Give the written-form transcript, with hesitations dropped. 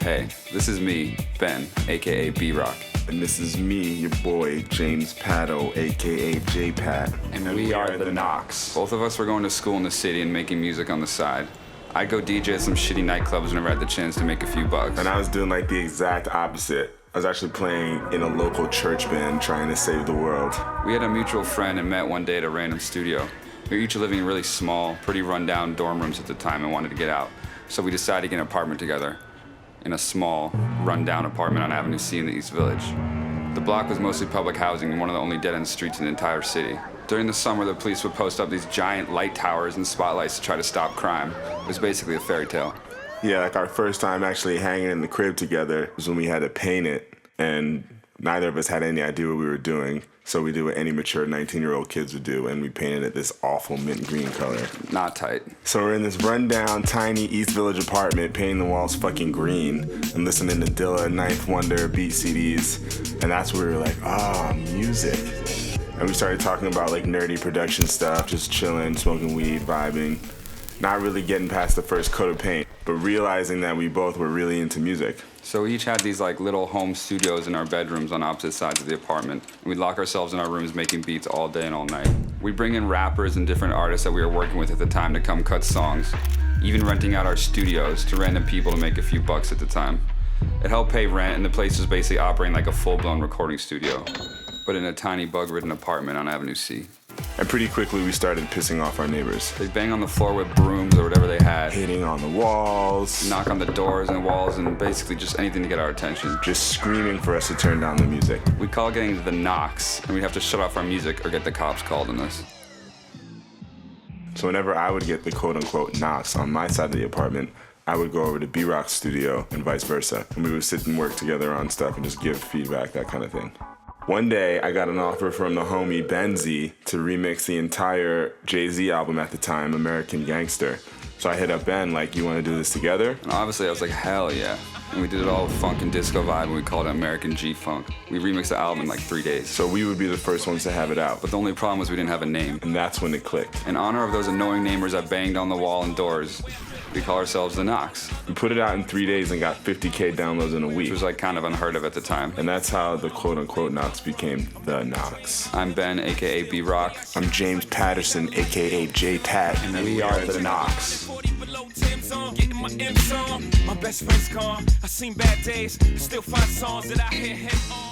Hey, this is me, Ben, aka B-Rock. And this is me, your boy, James Pato, aka J-Pat. And we are the Knocks. Both of us were going to school in the city and making music on the side. I'd go DJ at some shitty nightclubs whenever I had the chance to make a few bucks. And I was doing like the exact opposite. I was actually playing in a local church band trying to save the world. We had a mutual friend and met one day at a random studio. We were each living in really small, pretty rundown dorm rooms at the time and wanted to get out. So we decided to get an apartment together in a small, rundown apartment on Avenue C in the East Village. The block was mostly public housing and one of the only dead-end streets in the entire city. During the summer, the police would post up these giant light towers and spotlights to try to stop crime. It was basically a fairy tale. Yeah, like our first time actually hanging in the crib together was when we had to paint it, and neither of us had any idea what we were doing. So we did what any mature 19-year-old kids would do, and we painted it this awful mint green color. Not tight. So we're in this rundown, tiny East Village apartment, painting the walls fucking green, and listening to Dilla, Ninth Wonder, beat CDs, and that's where we were like, music. And we started talking about like nerdy production stuff, just chilling, smoking weed, vibing, not really getting past the first coat of paint, but realizing that we both were really into music. So we each had these like little home studios in our bedrooms on opposite sides of the apartment. And we'd lock ourselves in our rooms making beats all day and all night. We'd bring in rappers and different artists that we were working with at the time to come cut songs, even renting out our studios to random people to make a few bucks at the time. It helped pay rent, and the place was basically operating like a full-blown recording studio, but in a tiny bug-ridden apartment on Avenue C. And pretty quickly we started pissing off our neighbors. They'd bang on the floor with brooms or whatever they had, Hitting on the walls, knock on the doors and walls, and basically just anything to get our attention. just screaming for us to turn down the music. We'd call getting the knocks, and we'd have to shut off our music or get the cops called on us. So whenever I would get the quote-unquote knocks on my side of the apartment, I would go over to B-Rock's studio and vice versa. And we would sit and work together on stuff and just give feedback, that kind of thing. One day, I got an offer from the homie Benzie to remix the entire Jay-Z album at the time, American Gangster. So I hit up Ben, like, you want to do this together? And obviously I was like, hell yeah. And we did it all with funk and disco vibe, and we called it American G-Funk. We remixed the album in like 3 days. So we would be the first ones to have it out. But the only problem was we didn't have a name. And that's when it clicked. In honor of those annoying neighbors that banged on the wall and doors, we call ourselves the Knocks, We put it out in 3 days and got 50K downloads in a week. which was like kind of unheard of at the time. And that's how the quote-unquote knocks became the knocks. I'm Ben, aka B-Rock. I'm James Patterson, aka J-Pat. And we are the Knocks. 40 with low Tim's on, getting my M's on. My best friend's gone. I seen bad days, still find songs that I hear him on.